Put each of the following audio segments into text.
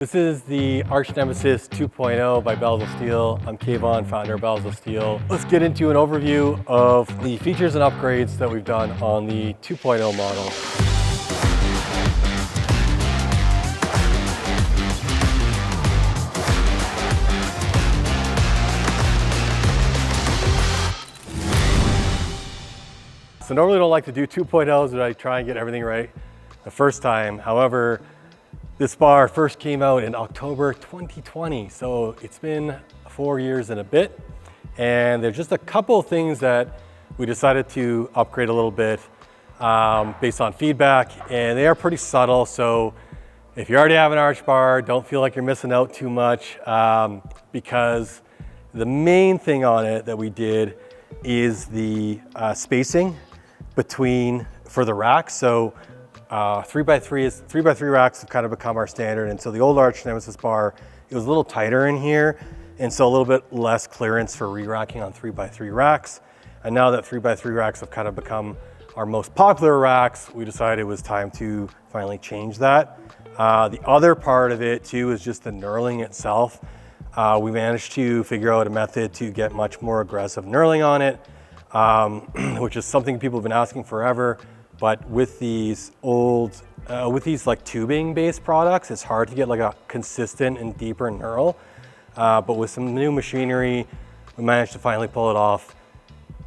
This is the Arch Nemesis 2.0 by Bells of Steel. I'm Kevon, founder of Bells of Steel. Let's get into an overview of the features and upgrades that we've done on the 2.0 model. So normally I don't like to do 2.0s, but I try and get everything right the first time. However, this bar first came out in October 2020, so it's been 4 years and a bit. And there's just a couple of things that we decided to upgrade a little bit based on feedback, and they are pretty subtle. So if you already have an Arch bar, don't feel like you're missing out too much, because the main thing on it that we did is the spacing between for the racks. So 3x3 racks have kind of become our standard, and so the old Arch Nemesis bar, it was a little tighter in here, and so a little bit less clearance for re-racking on 3x3 racks. And now that 3x3 racks have kind of become our most popular racks, we decided it was time to finally change that. The other part of it too is just the knurling itself. We managed to figure out a method to get much more aggressive knurling on it, which is something people have been asking forever. But with these old, like tubing based products, it's hard to get like a consistent and deeper knurl. But with some new machinery, we managed to finally pull it off.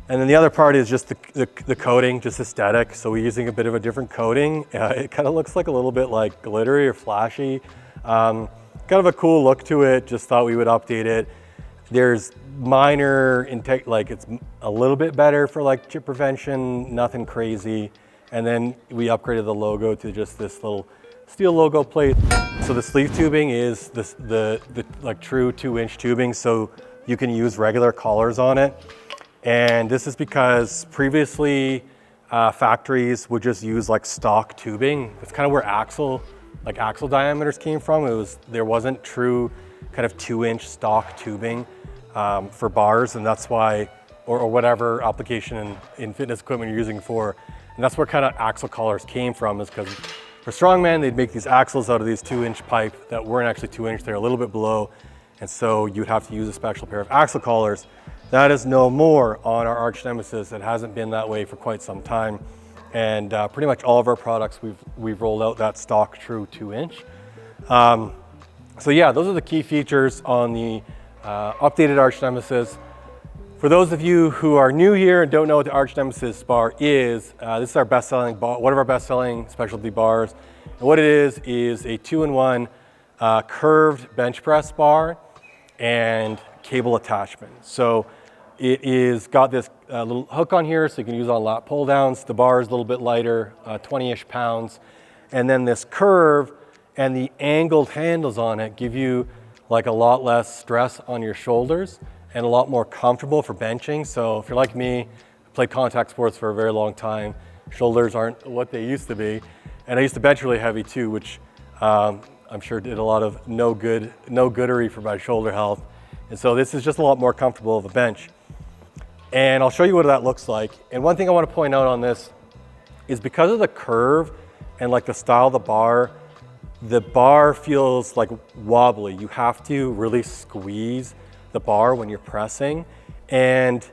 And then the other part is just the coating, just aesthetic. So we're using a bit of a different coating. It kind of looks like a little bit like glittery or flashy. Kind of a cool look to it, just thought we would update it. There's minor intake, like it's a little bit better for like chip prevention, nothing crazy. And then we upgraded the logo to just this little steel logo plate. So the sleeve tubing is the like true 2-inch tubing, so you can use regular collars on it. And this is because previously factories would just use like stock tubing. It's kind of where axle diameters came from. There wasn't true kind of 2-inch stock tubing for bars, and that's why, or whatever application in fitness equipment you're using for. And that's where kind of axle collars came from, is because for strongman, they'd make these axles out of these 2-inch pipe that weren't actually 2-inch, they're a little bit below. And so you'd have to use a special pair of axle collars. That is no more on our Arch Nemesis. It hasn't been that way for quite some time. And pretty much all of our products, we've rolled out that stock true 2-inch. So yeah, those are the key features on the updated Arch Nemesis. For those of you who are new here and don't know what the Arch Nemesis bar is, this is our best-selling bar, one of our best-selling specialty bars. And what it is a 2-in-1 curved bench press bar and cable attachment. So it is got this little hook on here, so you can use it on lat pull-downs. The bar is a little bit lighter, 20-ish pounds. And then this curve and the angled handles on it give you like a lot less stress on your shoulders and a lot more comfortable for benching. So if you're like me, I played contact sports for a very long time, shoulders aren't what they used to be. And I used to bench really heavy too, which I'm sure did a lot of no goodery for my shoulder health. And so this is just a lot more comfortable of a bench. And I'll show you what that looks like. And one thing I want to point out on this is because of the curve and like the style of the bar feels like wobbly. You have to really squeeze the bar when you're pressing. And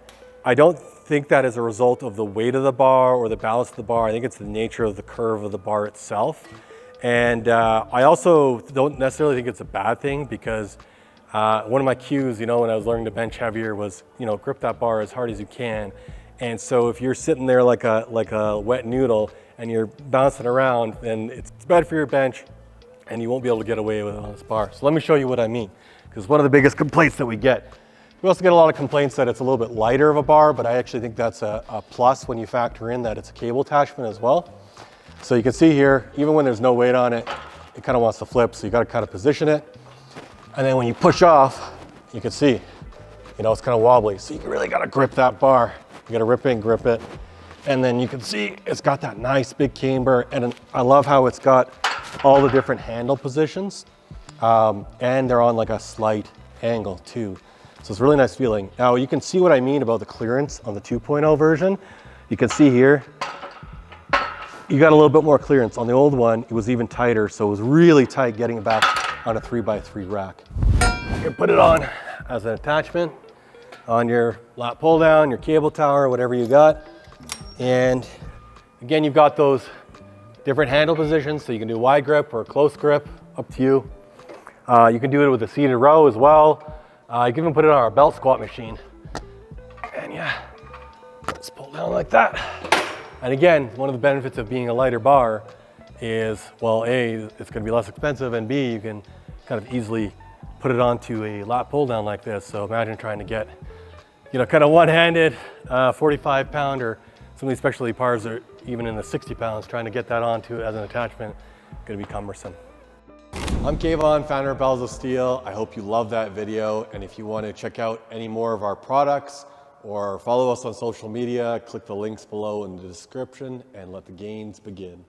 I don't think that is a result of the weight of the bar or the balance of the bar. I think it's the nature of the curve of the bar itself. And I also don't necessarily think it's a bad thing, because one of my cues, when I was learning to bench heavier was, grip that bar as hard as you can. And so if you're sitting there like a wet noodle and you're bouncing around, then it's bad for your bench and you won't be able to get away with it on this bar. So let me show you what I mean. Because one of the biggest complaints that we get. We also get a lot of complaints that it's a little bit lighter of a bar, but I actually think that's a plus when you factor in that it's a cable attachment as well. So you can see here, even when there's no weight on it, it kind of wants to flip, so you got to kind of position it. And then when you push off, you can see, it's kind of wobbly. So you really got to grip that bar. You got to rip in, grip it. And then you can see it's got that nice big camber, and I love how it's got all the different handle positions. And they're on like a slight angle too. So it's a really nice feeling. Now you can see what I mean about the clearance on the 2.0 version. You can see here, you got a little bit more clearance. On the old one, it was even tighter, so it was really tight getting it back on a 3x3 rack. You can put it on as an attachment on your lat pull down, your cable tower, whatever you got. And again, you've got those different handle positions, so you can do wide grip or close grip, up to you. You can do it with a seated row as well. You can even put it on our belt squat machine. And yeah, just pull down like that. And again, one of the benefits of being a lighter bar is, well, A, it's gonna be less expensive, and B, you can kind of easily put it onto a lat pull down like this. So imagine trying to get, you know, kind of one-handed 45 pound, or some of these specialty bars are even in the 60 pounds, trying to get that onto as an attachment, gonna be cumbersome. I'm Kevon, founder of Bells of Steel. I hope you love that video. And if you want to check out any more of our products or follow us on social media, click the links below in the description and let the gains begin.